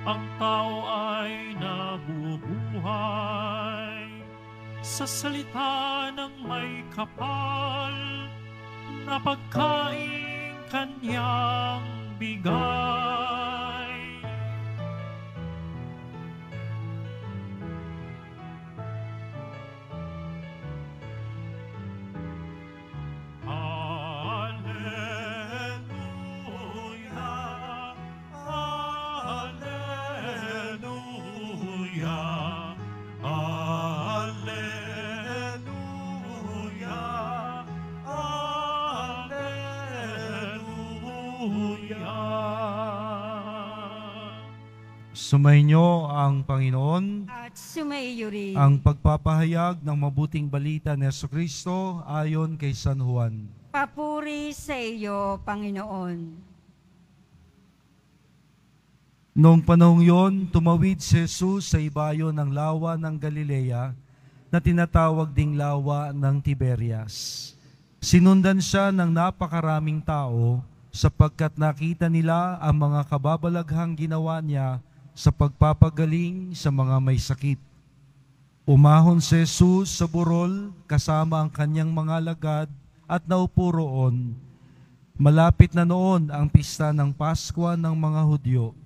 ang tao ay nabubuhay sa salita ng may kapal na pagkain kanyang bigay. Sumainyo ang Panginoon At sumaiyo rin. ang pagpapahayag ng mabuting balita ni Jesucristo ayon kay San Juan. Papuri sa iyo, Panginoon. Noong panahong yon, tumawid si Jesus sa ibayo ng lawa ng Galilea na tinatawag ding lawa ng Tiberias. Sinundan siya ng napakaraming tao sapagkat nakita nila ang mga kababalaghang ginawa niya sa pagpapagaling sa mga may sakit. Umahon si Jesus sa burol kasama ang kanyang mga alagad at naupo roon. Malapit na noon ang pista ng Pasko ng mga Hudyo.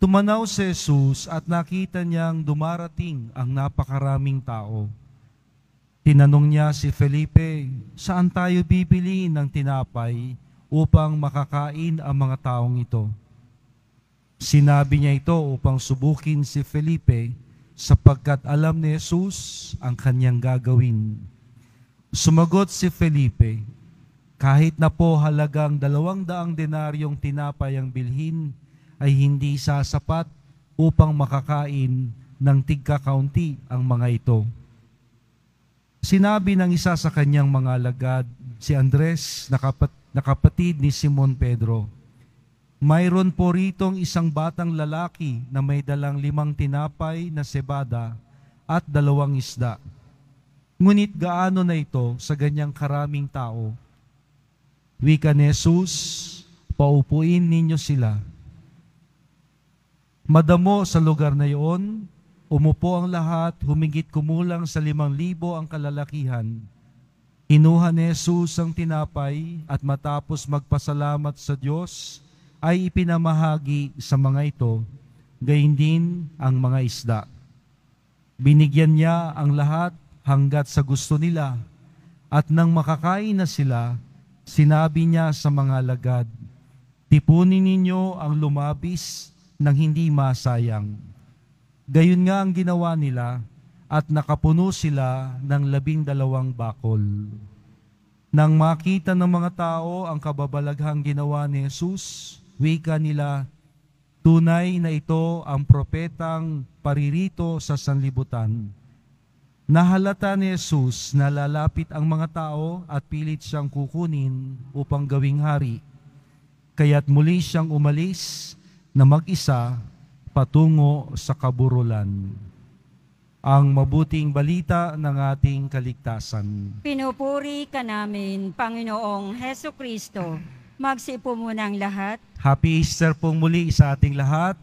Tumanaw si Jesus at nakita niyang dumarating ang napakaraming tao. Tinanong niya si Felipe, saan tayo bibili ng tinapay upang makakain ang mga taong ito? Sinabi niya ito upang subukin si Felipe sapagkat alam ni Jesus ang kanyang gagawin. Sumagot si Felipe, kahit na po halagang 200 denaryong tinapay ang bilhin, ay hindi sasapat upang makakain ng tigkakaunti ang mga ito. Sinabi ng isa sa kanyang mga alagad, si Andres, na kapatid ni Simon Pedro, mayroon po ritong isang batang lalaki na may dalang 5 tinapay na sebada at 2 isda. Ngunit gaano na ito sa ganyang karaming tao? Wika ni Jesus, paupuin ninyo sila. Madamo sa lugar na iyon, umupo ang lahat, humigit kumulang sa 5,000 ang kalalakihan. Inuha ni Jesus ang tinapay at matapos magpasalamat sa Diyos, ay ipinamahagi sa mga ito, gayon din ang mga isda. Binigyan niya ang lahat hanggat sa gusto nila, at nang makakain na sila, sinabi niya sa mga alagad, tipunin ninyo ang lumabis nang hindi masayang. Gayon nga ang ginawa nila, at nakapuno sila ng 12 bakol. Nang makita ng mga tao ang kababalaghang ginawa ni Jesus, wika nila, tunay na ito ang propetang paririto sa sanlibutan. Nahalata ni Jesus na lalapit ang mga tao at pilit siyang kukunin upang gawing hari. Kaya't muli siyang umalis na mag-isa patungo sa kaburulan. Ang mabuting balita ng ating kaligtasan. Pinupuri ka namin, Panginoong Heso Kristo. Magsipo muna ang lahat. Happy Easter pong muli sa ating lahat.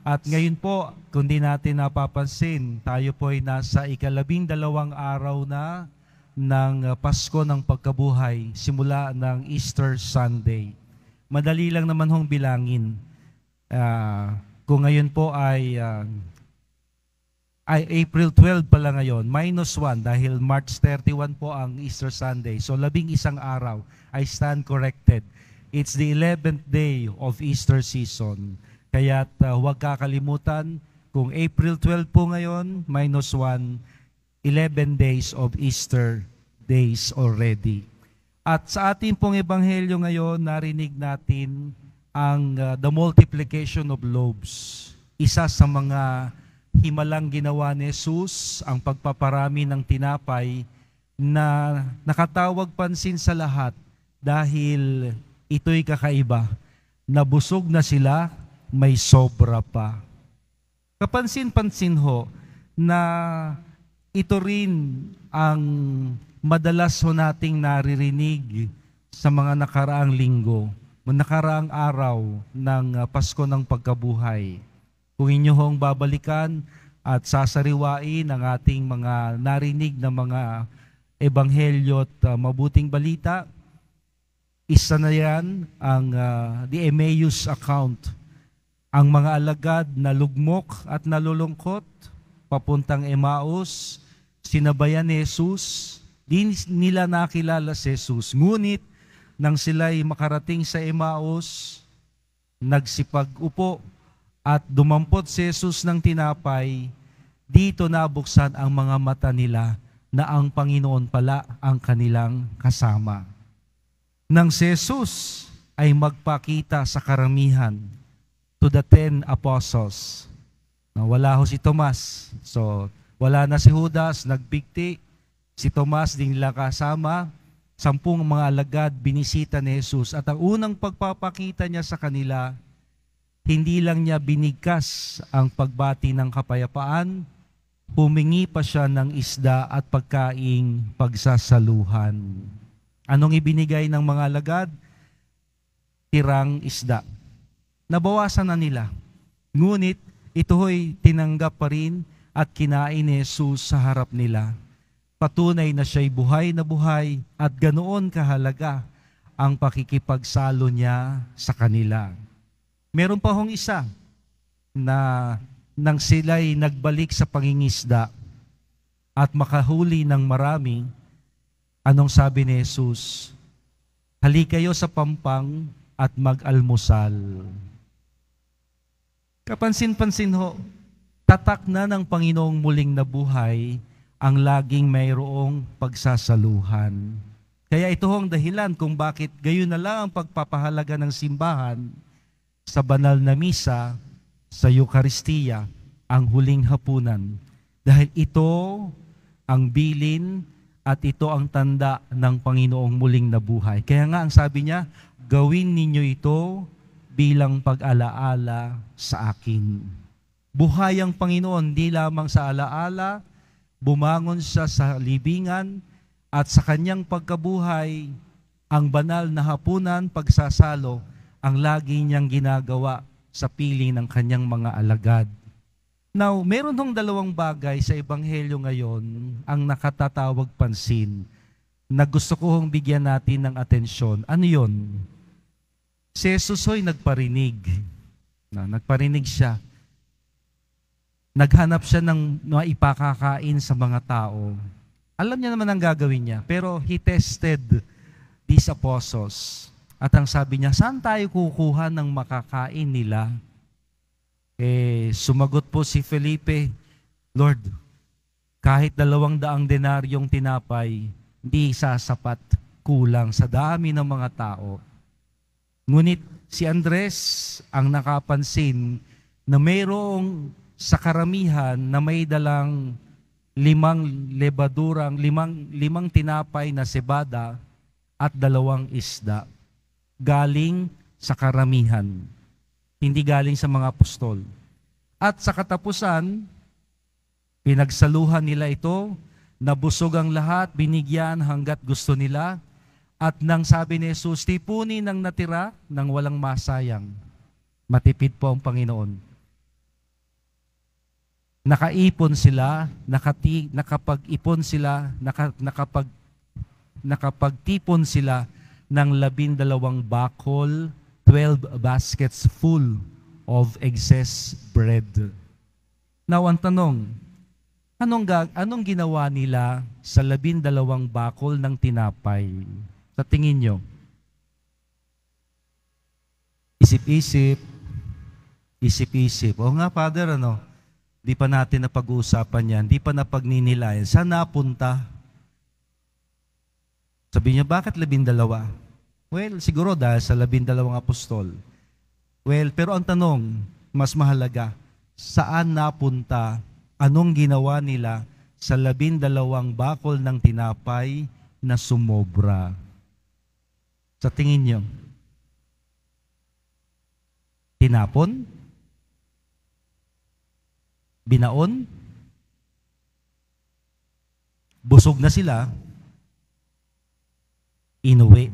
At ngayon po, kung di natin napapansin, tayo po ay nasa 12 araw na ng Pasko ng Pagkabuhay, simula ng Easter Sunday. Madali lang naman hong bilangin. Kung ngayon po ay April 12 pala ngayon, -1 dahil March 31 po ang Easter Sunday. So 11 araw, I stand corrected. It's the 11th day of Easter season. Kaya't huwag kakalimutan, kung April 12 po ngayon, -1, 11 days of Easter days already. At sa ating pong ebanghelyo ngayon, narinig natin ang the multiplication of loaves. Isa sa mga himalang ginawa ni Jesus, ang pagpaparami ng tinapay na nakatawag pansin sa lahat dahil ito'y kakaiba. Nabusog na sila, may sobra pa. Kapansin-pansin ho na ito rin ang madalas ho nating naririnig sa mga nakaraang linggo, nakaraang araw ng Pasko ng Pagkabuhay. Kung inyo hong babalikan at sasariwain ang ating mga narinig na mga ebanghelyo at mabuting balita, isa na yan ang the Emmaus account. Ang mga alagad na lugmok at nalulungkot, papuntang Emmaus, sinabayan ni Jesus, di nila nakilala si Jesus. Ngunit, nang sila'y makarating sa Emmaus, nagsipag-upo at dumampot si Jesus ng tinapay, dito nabuksan ang mga mata nila na ang Panginoon pala ang kanilang kasama. Nang si Jesus ay magpakita sa karamihan to the 10 apostles, wala ho si Tomas. So, wala na si Judas, nagbigti. Si Tomas din nila kasama. 10 mga alagad binisita ni Jesus. At ang unang pagpapakita niya sa kanila, hindi lang niya binigkas ang pagbati ng kapayapaan, humingi pa siya ng isda at pagkaing pagsasaluhan. Anong ibinigay ng mga alagad? Tirang isda. Nabawasan na nila. Ngunit ito ho'y tinanggap pa rin at kinain ni Jesus sa harap nila. Patunay na siya'y buhay na buhay at ganoon kahalaga ang pakikipagsalo niya sa kanila. Meron pa hong isa na nang sila'y nagbalik sa pangingisda at makahuli ng marami, anong sabi ni Jesus? Halika kayo sa pampang at mag-almusal. Kapansin-pansin ho, tatak na ng Panginoong muling nabuhay ang laging mayroong pagsasaluhan. Kaya ito hong dahilan kung bakit gayon na lang ang pagpapahalaga ng simbahan sa banal na misa, sa Eucharistia, ang huling hapunan. Dahil ito ang bilin at ito ang tanda ng Panginoong muling nabuhay. Kaya nga ang sabi niya, gawin ninyo ito bilang pag-alaala sa akin. Buhay ang Panginoon, di lamang sa alaala, bumangon siya sa libingan, at sa kanyang pagkabuhay, ang banal na hapunan, pagsasalo, ang lagi niyang ginagawa sa piling ng kanyang mga alagad. Now, meron hong 2 bagay sa Ebanghelyo ngayon ang nakatatawag pansin na gusto ko hong bigyan natin ng atensyon. Ano yun? Si Jesus ho'y nagparinig. Nagparinig siya. Naghanap siya ng ipakakain sa mga tao. Alam niya naman ang gagawin niya, pero he tested these apostles. At ang sabi niya, saan tayo kukuha ng makakain nila? Sumagot po si Felipe, Lord, kahit 200 denaryong tinapay, hindi sasapat, kulang sa dami ng mga tao. Ngunit si Andres ang nakapansin na mayroong sa karamihan na may dalang 5 lebadurang, 5 tinapay na cebada at 2 isda. Galing sa karamihan, hindi galing sa mga apostol. At sa katapusan, pinagsaluhan nila ito, nabusog ang lahat, binigyan hanggat gusto nila, at nang sabi ni Jesus, tipunin ang natira nang walang masayang. Matipid po ang Panginoon. Nakaipon sila, nakapag-ipon sila, nakapagtipon sila ng 12 bakol, 12 baskets full of excess bread. Now, ang tanong, anong ginawa nila sa 12 bakol ng tinapay? Sa tingin nyo? Isip-isip. O nga, Father, di pa natin napag-uusapan yan, di pa napagninilayan. Saan napunta? Sabi niya, bakit 12? Well, siguro dahil sa 12 apostol. Well, pero ang tanong, mas mahalaga, saan napunta, anong ginawa nila sa 12 bakol ng tinapay na sumobra? Sa tingin niyo? Tinapon? Binaon? Busog na sila? Inuwi.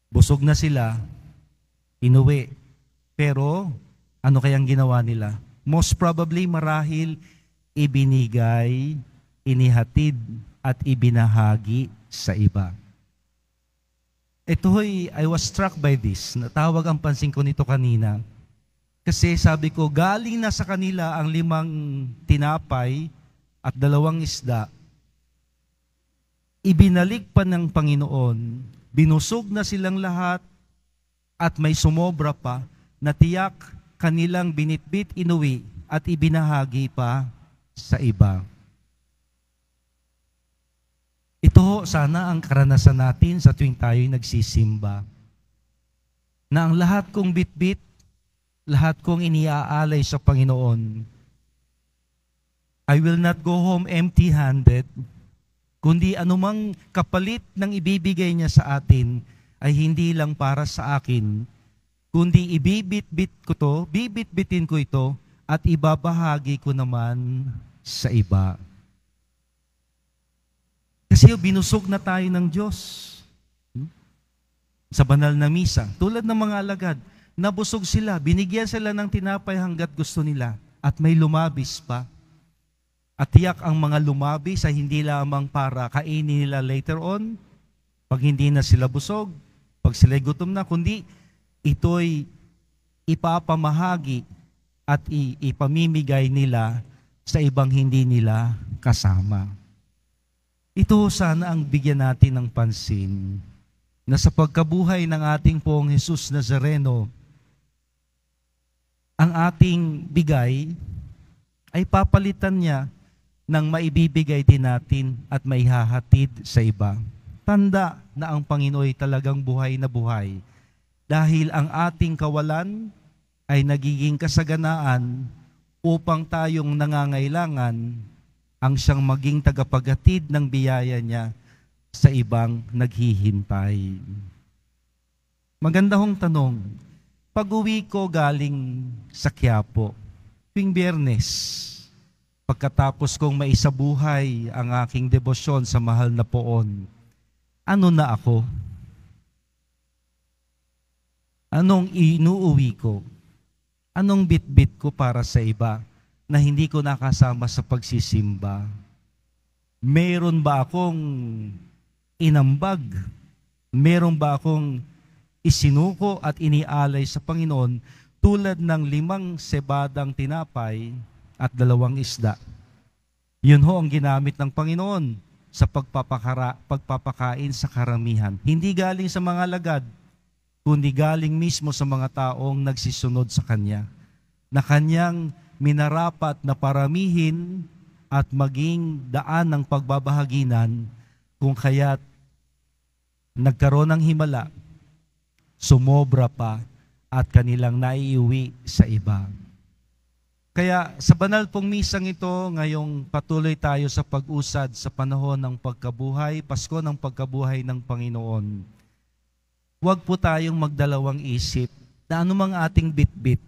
Busog na sila? Inuwi. Pero Ano kayang ginawa nila? Most probably marahil ibinigay, inihatid, at ibinahagi sa iba. I was struck by this. Natawag ang pansin ko nito kanina. Kasi sabi ko, galing na sa kanila ang 5 tinapay at 2 isda. Ibinalik pa ng Panginoon, binusog na silang lahat at may sumobra pa na tiyak kanilang binitbit inuwi at ibinahagi pa sa iba. Ito sana ang karanasan natin sa tuwing tayo'y nagsisimba. Na ang lahat kong bitbit, lahat kong iniaalay sa Panginoon, I will not go home empty-handed, kundi anumang kapalit ng ibibigay niya sa atin ay hindi lang para sa akin, kundi bibitbitin ko ito at ibabahagi ko naman sa iba. Kasi binusog na tayo ng Diyos. Sa banal na misa, tulad ng mga alagad, nabusog sila, binigyan sila ng tinapay hanggat gusto nila, at may lumabis pa. At tiyak ang mga lumabis ay hindi lamang para kainin nila later on, pag hindi na sila busog, pag sila gutom na, kundi ito'y ipapamahagi at ipamimigay nila sa ibang hindi nila kasama. Ito sana ang bigyan natin ng pansin na sa pagkabuhay ng ating Poong Jesus Nazareno, ang ating bigay ay papalitan niya ng maibibigay din natin at maihahatid sa iba. Tanda na ang Panginoon ay talagang buhay na buhay dahil ang ating kawalan ay nagiging kasaganaan upang tayong nangangailangan ang siyang maging tagapaghatid ng biyaya niya sa ibang naghihintay. Maganda hong tanong, pag-uwi ko galing sa Quiapo, tuwing Biyernes, pagkatapos kong maisabuhay ang aking debosyon sa mahal na Poon, ano na ako? Anong inuuwi ko? Anong bitbit ko para sa iba na hindi ko nakasama sa pagsisimba? Meron ba akong inambag? Meron ba akong isinuko at inialay sa Panginoon tulad ng 5 sebadang tinapay at 2 isda? Yun ho ang ginamit ng Panginoon sa pagpapakain sa karamihan. Hindi galing sa mga alagad, kundi galing mismo sa mga taong nagsisunod sa Kanya, na Kanyang minarapat na paramihin at maging daan ng pagbabahaginan, kung kaya't nagkaroon ng himala, sumobra pa at kanilang naiuwi sa iba. Kaya sa banal pong misang ito, ngayong patuloy tayo sa pag-usad sa panahon ng pagkabuhay, Pasko ng pagkabuhay ng Panginoon, huwag po tayong magdalawang isip na anumang ating bitbit,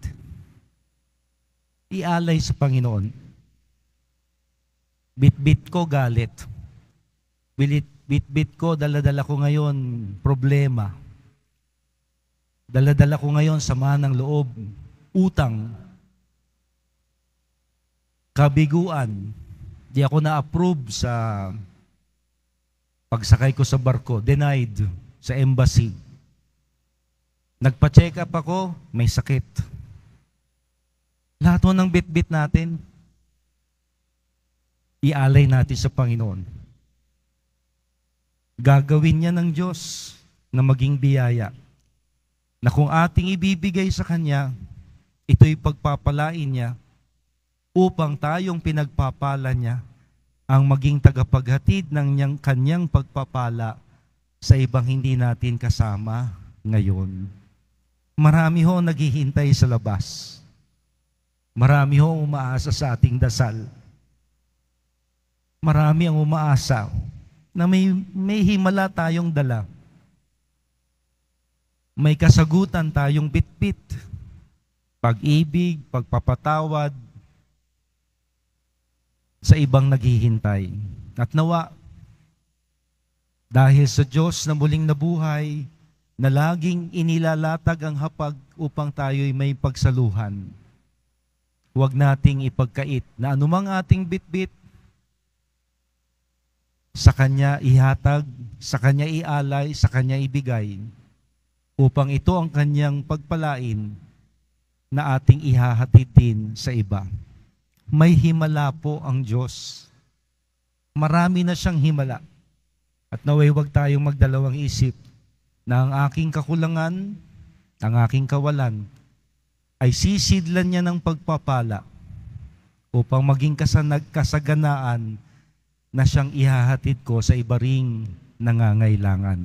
ialay sa Panginoon. Bitbit ko galit. Bitbit ko, daladala ko ngayon problema. Daladala ko ngayon sama ng loob, utang, kabiguan. Di ako na-approve sa pagsakay ko sa barko, denied sa embassy. Nagpa-check up ako, may sakit. Lahat ng bitbit natin, ialay natin sa Panginoon. Gagawin niya ng Diyos na maging biyaya, na kung ating ibibigay sa Kanya, ito'y pagpapalain niya upang tayong pinagpapala niya ang maging tagapaghatid ng Kanyang pagpapala sa ibang hindi natin kasama ngayon. Marami ho naghihintay sa labas. Marami ho umaasa sa ating dasal. Marami ang umaasa na may himala tayong dala. May kasagutan tayong bitbit. Pag-ibig, pagpapatawad sa ibang naghihintay. At nawa, dahil sa Diyos na muling nabuhay, na laging inilalatag ang hapag upang tayo'y may pagsaluhan, huwag nating ipagkait na anumang ating bitbit, sa Kanya ihatag, sa Kanya ialay, sa Kanya ibigay, upang ito ang Kanyang pagpalain na ating ihahatid din sa iba. May himala po ang Diyos. Marami na siyang himala. At naway huwag tayong magdalawang isip na ang aking kakulangan, ang aking kawalan, ay sisidlan niya ng pagpapala upang maging kasaganaan na siyang ihahatid ko sa iba ring nangangailangan.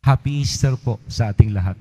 Happy Easter po sa ating lahat.